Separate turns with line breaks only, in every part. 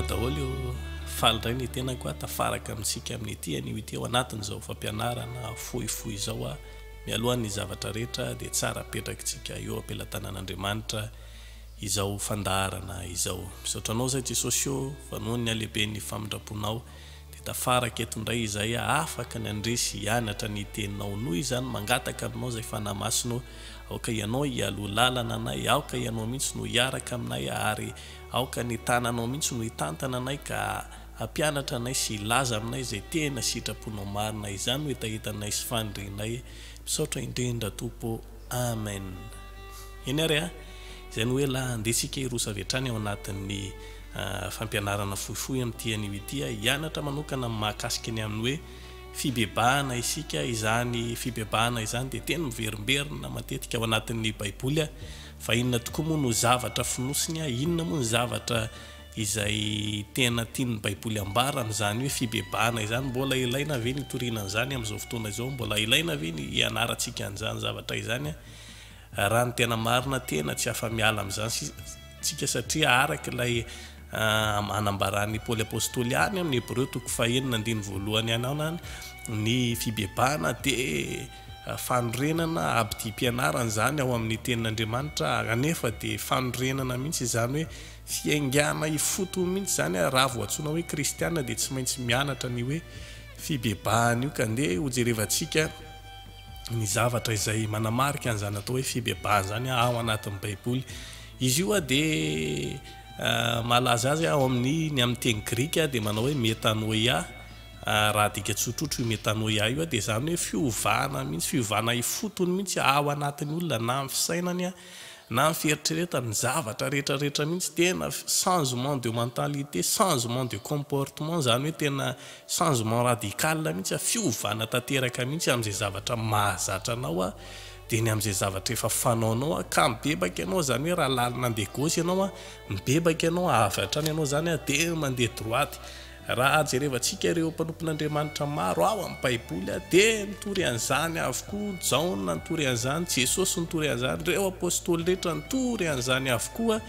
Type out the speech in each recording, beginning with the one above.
daholo faly indray ny tena koa tafaraka amintsika amin'ny ity anio ity ao anatin'izao fampianarana fohifohy zao a mialohan'ny zavatra rehetra dia tsara apetrakintsika eo ampelantanan'Andriamanitra izao fandaharana izao. Misaotranao zay Jesosy fa noho ny alehiben'ny famindraponao dia tafaraka eto indray izay afaka ny andresy hianatra ny teninao noho izany mangataka aminao zay fanahy-masino aoka ianao hialoha lalana anay, aoka ianao mihitsy no hiaraka aminay ary aoka ny tananao mihitsy no hitantana anay ka ampianatra anay sy hilaza aminay zay tena sitraponao marina izany no hitahitanay sy fandrinay. Misaotra indrindra Tompo. Amen. Eny ary izay no hoe la andesika irosa vetrany ao anatin'ny fampianarana fohifohy amin'ity anio ity hianatra manokana mahakasika ny amin'ny hoe fibebahana isika. Izany fibebahana izany dia tena miverimberina matetika ao anatin'ny Baiboly fa inona tokoa moa no zavatra finosiny, inona moa ny zavatra izay tena tian'ny Baiboly ambara amin'izany hoe fibebahana izany. Mbola ilaina ve ny toriana an'izany amin'izao fotoana izao? Mbola ilaina ve ny hianarantsika an'izany zavatra izany? Raha ny tena marina tena tsy afa-miala amin'izany tsika satria araka ilay anambaran'ny Paoly Apôstôly any amin'ny Hébreu 4:1 any ny fibebahana dia fanorenana abdi-pianarana zany ao amin'ny tenin'Andriamanitra, anefa dia fanorenana mihitsy izany hoe fiaingana ifoto mihitsy zany raha vao antsoina hoe kristiana dia tsy maintsy mianatra ny hoe fibebahana io. Ka ndeha hojerevantsika ny zavatra izay manamarika an'izany atao hoe fibebahana zany ao anatin'ny Baiboly. Izy io dia malaza azy ao amin'ny teny grika dia manao hoe metanoia. Raha dika tsotrotro io metanoia io dia zany hoe fiovana mihitsy, fiovana ifotony mihitsy ao anatin'ny olona na amin'ny fisainany na amin'ny fieritreretany, zavatra rehetrarehetra mihitsy. Tena changement de mentalité, changement de comportement, zany hoe tena changement radical mihitsy, fiovana tanteraka mihitsy amin'izay zavatra mahazatra anao dia ny amin'izay zavatra efa fanaonao ka mibebaka ianao zany hoe raha lalina andeha gauche ianao mibebaka ianao avy hatrany ianao zany dia mandeha droite. Raha jerevantsika ireo mpanompon'Andriamanitra maro ao amin'ny Baiboly dia nitory an'izany avokoa. Jaona nitory an'izany, Jesosy nitory an'izany, ireo apôstôly rehetra nitory an'izany avokoa.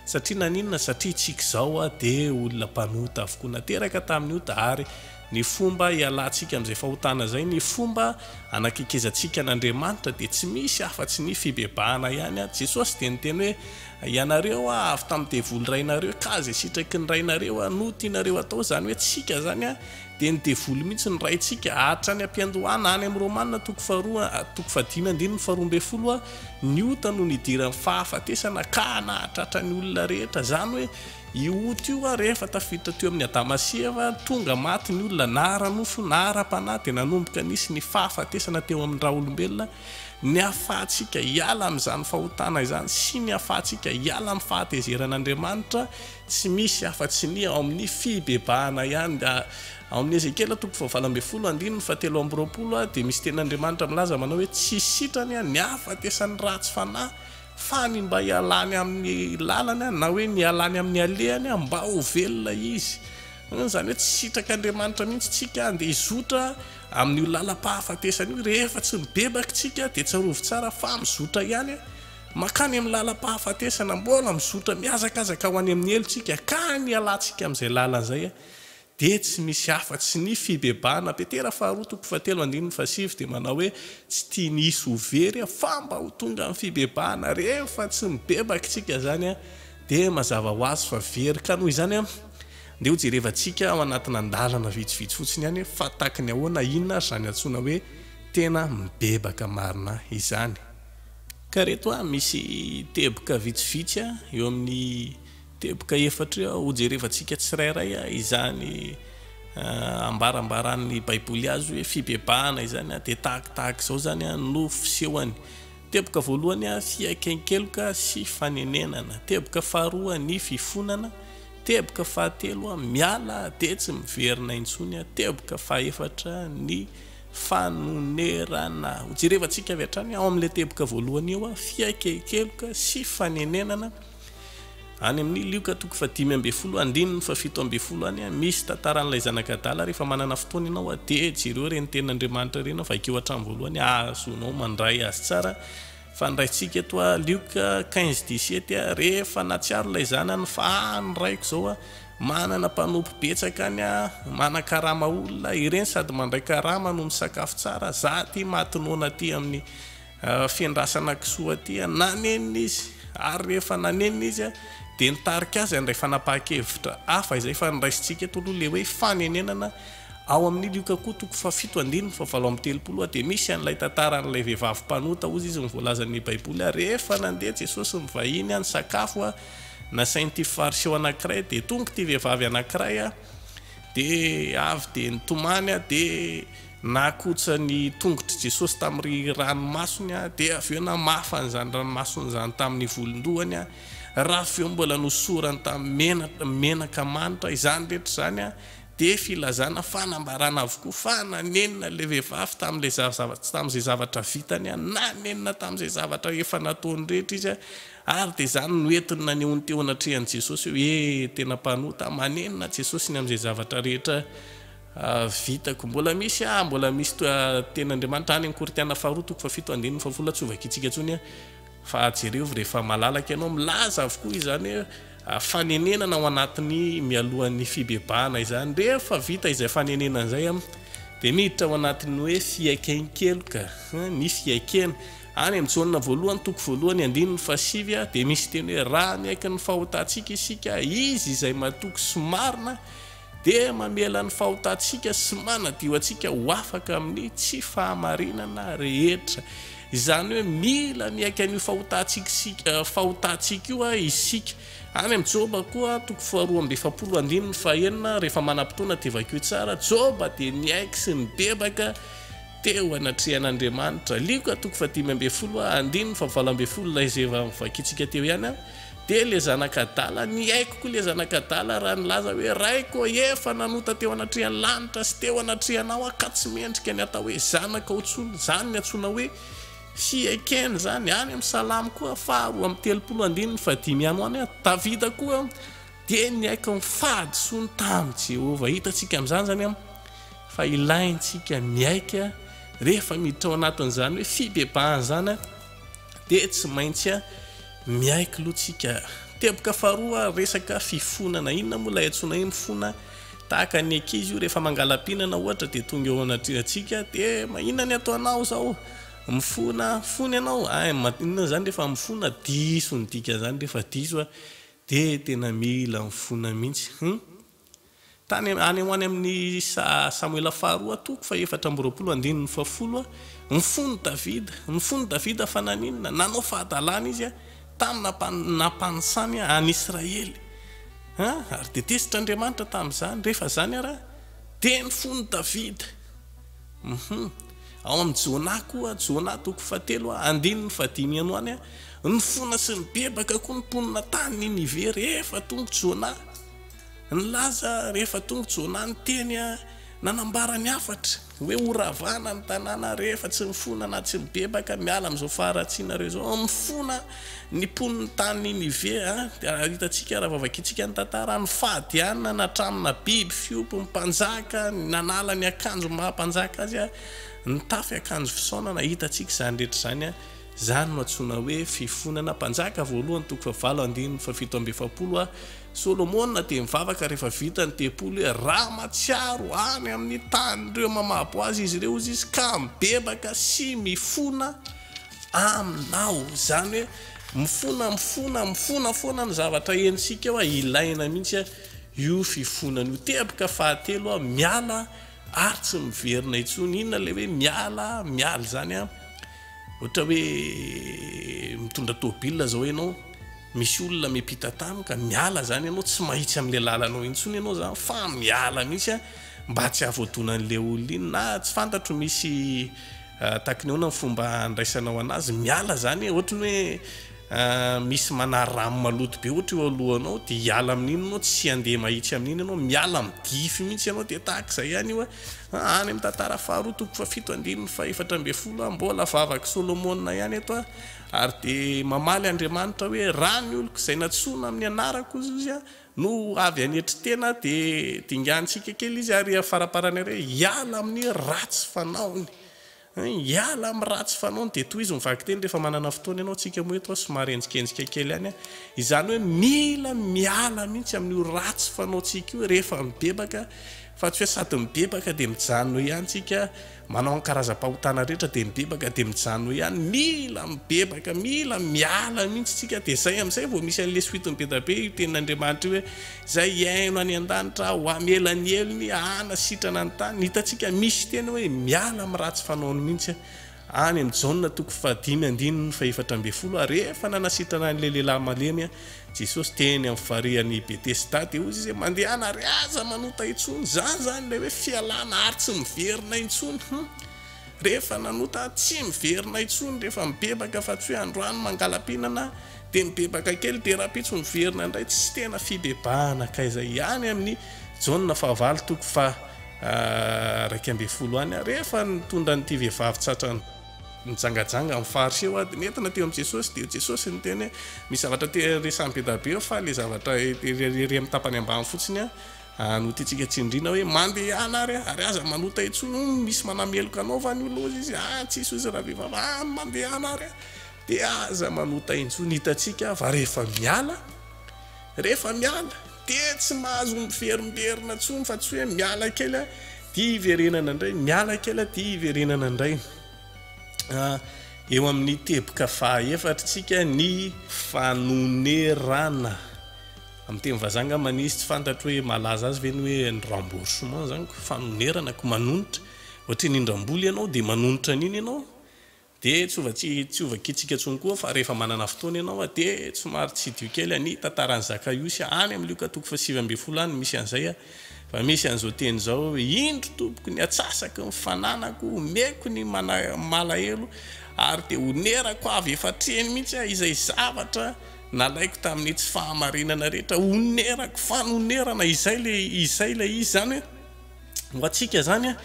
Satria naninona? Satria tsika zao dia olona mpanota avokoa nateraka tamin'io ary ny fomba hialantsika amin'izay fahotana zay, ny fomba anakekezantsika n'Andriamanitra dia tsy misy afa-tsy ny fibebahana ihany. Jesosy dia niteny hoe ianareo avy tamin'ny devoly rainareo ka zay sitraky ny rainareo no tianareo atao. Zany hoe tsika zany dia ny devoly mihitsy ny raintsika hatrany ampiandohana any amin'ny Romanina 5:12 ny ota no nidiran'ny fahafatesana ka nahatratra ny olona rehetra. Zany hoe io ota io rehefa tafiditra teo amin'ny Adama sy Eva tonga maty ny olona na ara-nofo na ara-panahy dia nanomboka nisy ny fahafatesana teo amin'ny raha olombelona. Ny ahafahantsika hiala amin'izany fahotana izany sy ny ahafahantsika hiala amin'ny fahatezeran'Andriamanitra tsy misy afa-tsy ny ao amin'ny fibebahana ihany. Ao amin'ny Ezekela 4:7-20 dia misy tenin'Andriamanitra milaza manao hoe tsy sitrany ny ahafatesan'ny ratsy fanahy fa ny mba hialany amin'ny lalany na hoe ny hialany amin'ny alehany mba ho velona izy. Zany hoe tsy sitrak'Andriamanitra mihitsy tsika dia hizotra amin'ny lalam-pahafatesana io. Rehefa tsy mibebaka tsika dia tsarovy tsara fa mizotra ihany makany amin'ny lalam-pahafatesana, mbola mizotra miazakazaka ho any amin'ny elotsika ka ny alantsika amin'izay lalan'izay dia tsy misy afa-tsy ny fibebahana. Petera 2:7 dia manao hoe tsy tia ny isy ho very fa mba ho tonga amin'ny fibebahana. Rehefa tsy mibebaka tsika zany dia mazava ho azy fa very. Ka noho izany ndeha hojerevantsika ao anatina andalana vitsivitsy fotsiny ihany fa tahakany ahoana, inona zany antsoina hoe tena mibebaka marina izany. Ka reto misy teboka vitsivitsy eo amin'ny teboka 4 hojerevantsika tsirairay izany ambarambaran'ny Baiboly azy hoe fibebahana izany dia tahakitahaka izao zany no fisehony. Teboka voalohany fiakenkeloka sy fanenenana, teboka faharoa ny fifonana, teboka fahatelo miala dia tsy miverina intsony, teboka fahaefatra ny fanonerana. Hojerevantsika avy hatrany ao amin'ilay teboka voalohany eo fiakenkeloka sy fanenenana. Any amin'ny Lioka 5:17 any misy tantaran'ilay zanak'Adala rehefa manana fotoana ianao dia jereo reny tenin'Andriamanitra reny vaikeo hatramin'ny voalohany azonao mandray azy tsara. Fandraitsika eto Lioka 15:17 rehefa natsiaro ilay zanany fa ny raiko zao manana mpanompo betsaka any a manakarama olona ireny sady mandray karama no misakafo tsara za ty matinoana ty amin'ny fiandrasana kisoa ty nanenina izy ary rehefa nanenina izy a dia nitarika azy andray fanapahakevitra hafa izay fa niraisintsika eto aloha le hoe fanenenana ao amin'ny lioka koa toko fa 7 fa 7 dia misy an'ilay tantaran'ilay vehivavy mpanota ozy izy mivoalazan'ny baiboly a rehefa nandeha Jesosy mivahiny any sakafo a nasainy ty fariseo anankiray dia tonga ty vehivavy anankiray a dia avy dia nitomany a dia nakotsa ny tongotry Jesosy tamin'ny ranomasony a dia avy eo namafa an'izany ranomasony zany tamin'ny volondohany a raha avy eo mbola nosorany tamin'ny menaka manitra izany rehetra zany a dia filazana fanambarana avokoa fa nanenina le vehivavy tamin'izay zavatra vitany a nanenina tamin'izay zavatra efa nataony rehetra izy a ary dia zany noentiny nanehoany teo anatrehan'i Jesosy hoe tena mpanota manenina Jesosy ny amin'izay zavatra rehetra vitako mbola misy ten'Andriamanitra any amin'ny Korinthiana 2:7 tsy ovakitsika ntsony fa jereo rehefa malalaka ianao milaza avokoa izany hoe fanenenana ao anatin'ny mialohan'ny fibebahana izany rehefa vita izay fanenenana izay dia miditra ao anatin'ny hoe fiaikenkeloka ny fiaikena any amin'ny Jaona voalohany toko voalohany 1:7 dia misy teny hoe raha miaiky ny fahotantsika isika izy izay matoky somarina dia mamela ny fahotantsika sy manadio antsika ho afaka amin'ny tsy fahamarinana rehetra izany hoe mila miaiky an'io fahotantsika io a isika any amin'ny Joba koa toko 2:2 rehefa manam-potoana tevakio tsara Joba dia niaiky sy nibebaka teo anatrehan'Andriamanitra lioka toko 5:10 izay vakitsika teo ihany a dia le zanakadala niaiko koa le zanakadala raha nilaza hoe raiko efa nanota teo anatrehan'ny lanitra sy teo anatrehanao a ka tsy mendrika ny atao hoe zanaka otsony zany ny antsoina hoe fiaikena zany any amin'ny Salamo koa 2:30 ano any a Davida koa dia niaiko mifadysony tamin'i Jehova hitantsika amin'izany zany a fa ilaintsika miaika rehefa miditra ao anatin'izany hoe fibebahana zany dia tsy maintsy miaiky loatsika teboka faharoa resaka fifonana inona moa lay antsoina hoe mifona tahaka ny ankizy io rehefa mangalam-pihinana ohatra dia tonga eo anatintsika dia inona ny ataonao zao mifona fony ianao inona zany rehefa mifona diso ny dika zany rehefa diso dia tena mila mifona mihitsy tany any ho any amin'ny Samuela faharoa toko fa 4:10 mifony Davida fa naninona nanao fahadalana izy tamin'ny nampanisany any Israely ary dia tesitr'Andriamanitra tamin'izany rehefa zany ara dia mifony Davida ao amin'ny Jona koa Jona toko 7:5 ano any nifona sy nibebaka koa ny mponina tany Ninive rehefa tonga Jona nilaza rehefa tonga Jona ny teny nanambara ny afatra hoe horavana ny tanàna rehefa tsy mifona na tsy mibebaka miala amin'izao faharatsianareo zao mifona ny mponiny tany Ninive hitantsika raha vavakitsika ny tantara ny fahadianana natramina biby fiompy ny mpanjaka nanala ny akanjo mahampanjaka azy nitafy akanjo fisaonana hitantsika izany rehetra zany zany no antsoina hoe fifonana mpanjaka voalohany toko 7:70 Solomona dia mivavaka rehefa vita ny tempolo hoe raha matsiaro any amin'ny tanyreo mamapo azy izy ireo izy ka mibebaka sy mifona aminao zany hoe mifona foana ny zavatra ensika eo ilaina mihitsy io fifonana io teboka fahatelo miala ary tsy miverina intsony inona le hoe miala zany ohatra hoe mitondra tôbila zao ianao misy olona mipita tany ka miala zany ianao tsy mahitsy amin'le lalanao intsony ianao zany fa miala mihitsy mba tsy avodonan'le olona iny na tsy fantatro misy takiny ahoana ny fomba andraisanao anazy miala zany ohatrany hoe misy manaramo maloto be ohatra eo alohanao dia hiala amin'iny anao tsy andeha mahitsy amin'iny anao miala midify mihitsy ianao dia tahak'izay ihany io any amin'ny tantara faharoa toko 7:4 mbola vavaka Solomona ihany eto ary dia mamaly Andriamanitra hoe raha ny oloko izay natsoina amin'ny anarako izy no avy anetry tena dia dingantsika kely izy ary faraparany hoe hiala amin'ny ratsy fanaony iala amin'ny ratsy fanaony dia toy izy mivaky teny rehefa manana fotoana ianao tsika moa eto somary enjikenjika kely any izany hoe mila miala mihitsy amin'io ratsy fanaontsika io rehefa mibebaka fa tsy hoe sady mibebaka dia mijanona ihany tsika manao ny karazam-pahotana rehetra dia mibebaka dia mijanona ihany mila mibebaka mila miala mihitsy tsika dia zay amin'izay vao misy an'le suite be da be io tenin'Andriamanitra hoe zay iaino any an-danitra ho amelany elony ana sitrana ny tany hitantsika misy tena hoe miala amin'ny ratsy fanaony mihitsy any amin'ny Jaona 5:14 rehefa nanasitrana an'le lehilahy malemy Jesosy teny amin'ny variany Betesda dia ozy izy mandehana ary aza manota intsony zany le hoe fialana ary tsy miverina intsony rehefa nanota tsy miverina intsony rehefa mibebaka fa tsy hoe androany mangalam-pihinana dia mibebaka kely dia rapitso miverina indray tsy tena fibebahana kaiza ihany amin'ny Jaona 9:12 any rehefa nitondra nyity vehivavy tsatra nijangajanga amin'ny fariseo dia nentina teo amin'ny Jesosy dia Jesosy ny teny misy zavatra resany be da be fa le zavatra re amin'ny tapany ambany fotsiny no tiatsika tsindriana hoe mandehana ary aza manota intsony misy manameloka anao va ny olo izy tsisy izy raha vehivavy mandehana ary dia aza manota intsony hitantsika fa rehefa miala dia tsy mahazo miverimberina intsony fa tsy hoe miala kely tia iverenana indray miala kely tia iverenana indray eo amin'ny teboka fahaefatritsika ny fanonerana amin'ny teny vazanga manisy tsy fantatro hoe malaza azy ve ny hoe ny remboursement zany fanonerana ko manonitra ohatra ny indramboly ianao dia manonitra an'iny ianao dia tsy ovakitsika tsony koa fa rehefa manana fotoana ianao dia somary tsy dio kely ny tantarany Zakaiosy any amin'ny Luka 7:20 any misy an'izay fa misy an'izao teny zao indro tompoko ny atsasaka ny fananako omeko ny malahelo ary dia onerako avy efa treny mihitsy izay zavatra nalaiko tamin'ny tsy fahamarinana rehetra onerako fanonerana izay le izy zany ho atsika zany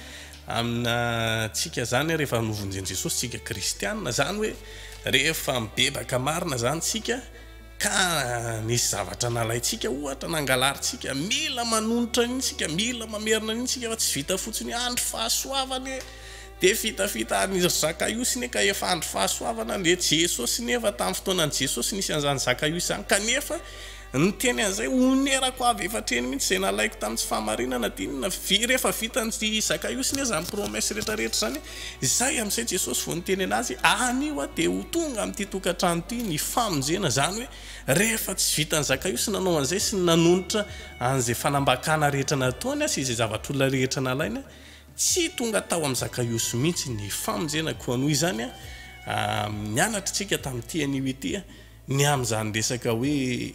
amina tsika zany rehefa novonjeny Jesosy tsika kristianina zany hoe rehefa mibebaka marina zany tsika ka nisy zavatra nalaitsika ohatra nangalaritsika mila manonitra an'iny tsika mila mamerina an'iny tsika fa tsy vita fotsiny andro fahasoavana dia vitavita ny Zakaiosy ne ka efa andro fahasoavana le Jesosy nefa tamin'ny fotoanan'i Jesosy nisy an'izany Zakaiosy zany kanefa ny teny an'izay onerako avy efa treny mihitsy izay nalaiko tamin'ny tsy fahamarinana dinina rehefa vitany Zakaiosy ne zany promesy rehetrarehetra zany izay amin'izay Jesosy vao niteny anazy anio dia ho tonga amin'ity tokantrano ity ny famonjena zany hoe rehefa tsy vitany Zakaiosy nanao an'izay sy nanonitra an'izay fanambakana rehetra nataony sy izay zavatr-olona rehetra nalaina tsy tonga tao amin'ny Zakaiosy mihitsy ny famonjena ko anoho izany mianatra tsika tamin'ity anio ity ny amin'izany resaka hoe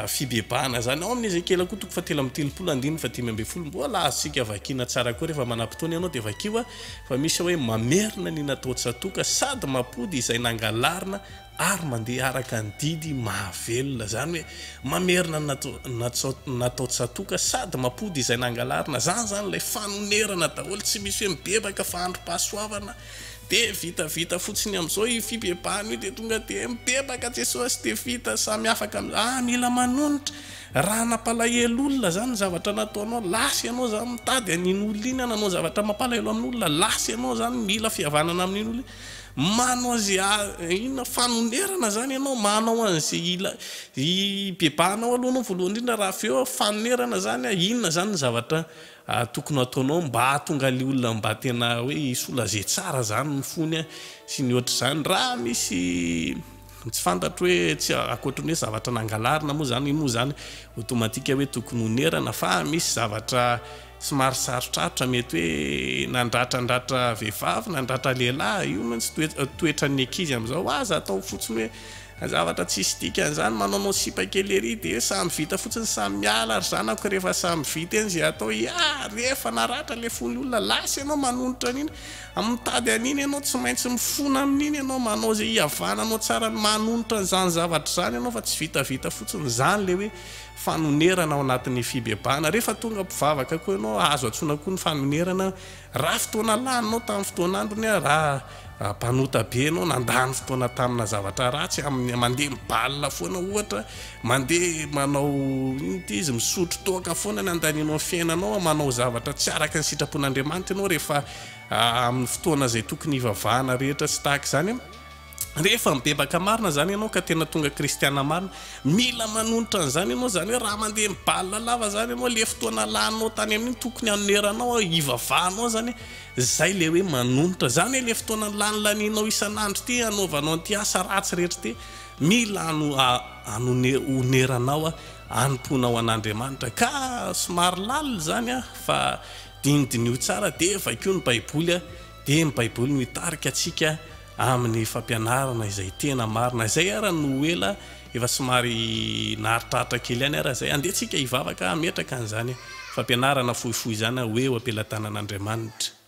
fibebahana zany ao amin'ny Ezekela koa 3:30 mbola azontsika vakiana tsara koa rehefa manam-potoana ianao dia vakio fa misy hoe mamerina ny natao tsatoka sady mampody izay nangalarina ary mandeha araka ny didy mahavelona zany hoe mamerina natao tsatoka sady mampody izay nangalarina zany ilay fanonerana daholo tsy misy hoe mibebaka fa androm-pahasoavana dia vitavita fotsiny amin'izao i fibebahana io dia tonga dia mibebaka Jesosy dia vita samy afaka mila manonitra raha nampalahelo olona zany zavatra nataonao lasy ianao zany mitady an'iny olona iny nanao zavatra mampalahelo amin'olona lasy ianao zany mila fihavanana amin'iny olona manao an'izay inona fanonerana zany ianao manao an'izay bebahanao alohanao voalohany indrindra raha feo fanonerana zany inona zany ny zavatra tokony ataonao mba hahatonga le olona mba tena hoe isola zay tsara zany ny fony sy ny ohatra zany raha misy tsy fantatro hoe tsy akoatrany hoe zavatra nangalarina moa zany ino moa zany automatika hoe tokony honerana fa misy zavatra somary sarotrarotra mety hoe nandratrandratra vehivavy nandratra lehilahy io mantsy toetra ny ankizy amin'izao aza atao fotsiny hoe zavatra tsisy dika an'izany manaonao sipa kely ery dia samy vita fotsiny samy miala ary zanako rehefa samy vita eny zay atao rehefa naratra le fony olona lasy ianao manonitra an'iny mitady an'iny ianao tsy maintsy mifona amin'iny ianao manao zay hihavananao tsara manonitra n'izany zavatra zany ianao fa tsy vitavita fotsiny zany le hoe fanonerana ao anatin'ny fibebahana rehefa tonga mpivavaka koa ianao azo antsoina koa ny fanonerana raha fotoana laninao tamin'ny fotoanandrony raha mpanota be ianao nandany fotoana tamina zavatra ratsy amin'ny mandeha mibalina foana ohatra mandeha manao ity izy misotro toaka foana ny andanianao fiainanao manao zavatra tsy araka ny sitrapon'Andriamanitra ianao rehefa amin'ny fotoana zay tokony ivavahana rehetra tsy tahaka zany rehefa mibebaka marina zany ianao ka tena tonga kristiana marina mila manonitra an'izany ianao zany hoe raha mandeha mibalina lava zany ianao le fotoana lanao tany amin'iny tokony anoneranao ivavahanao zany zay le hoe manonitra zany le fotoana lanilaninao isan'andro ty anaovanao an'ity asa ratsy rehetra ty mila oneranao anomponao an'Andriamanitra ka somary lalina zany fa dinidinio tsara dia vakio ny baiboly dia ny baiboly no hitarika atsika amin'ny fampianarana izay tena marina zay ara no ela efa somary naritraritra kely any ara zay andehantsika hivavaka ametraka an'izany fampianarana fohifohy zany hoe eo ampelantanan'Andriamanitra.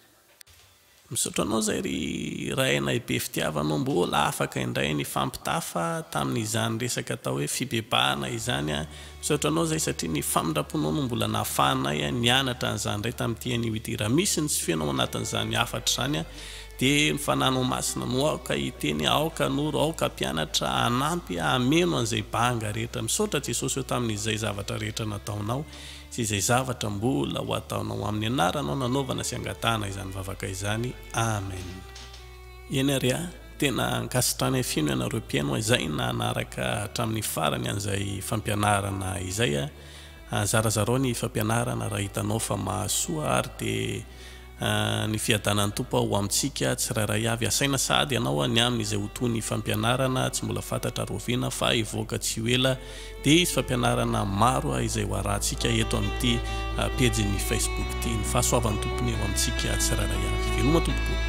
Misaotra anao zay ry rahainay be fitiavanao mbola afaka indray ny fampitafa tamin'izany resaka atao hoe fibebahana izany misaotra anao zay satria ny famindraponao no mbola nahafahanay nianatra an'izany indray tamin'ity anio ity raha misy ny tsy fenao anatin'izany afatra zany dia mifananao masina no aoka hiteny aoka noro aoka mpianatra anampy ameno an'izay banga rehetra misaotra Jesosy eo tamin'izay zavatra rehetra nataonao sy izay zavatra mbola ho ataonao amin'ny anaranao nanaovana sy angatahana izany vavaka izany amen. Eny ary tena ankasitrany fino ianareo mpiaino izay nanaraka hatramin'ny farany an'izay fampianarana izay zarazarao ny fampianarana raha hitanao fa mahasoa ary dia ny fiadanan'ny tompo ho amintsika tsirairay avy asaina sady ianao ny amin'izay hotony fampianarana tsy mbola fantatra roviana fa ivoaka tsy ho ela dia izy fampianarana maro izay ho arahantsika eto amin'ity pejy ny Facebook ty ny fahasoavan'ny tompony eo amintsika tsirairay avy veloma tompoko.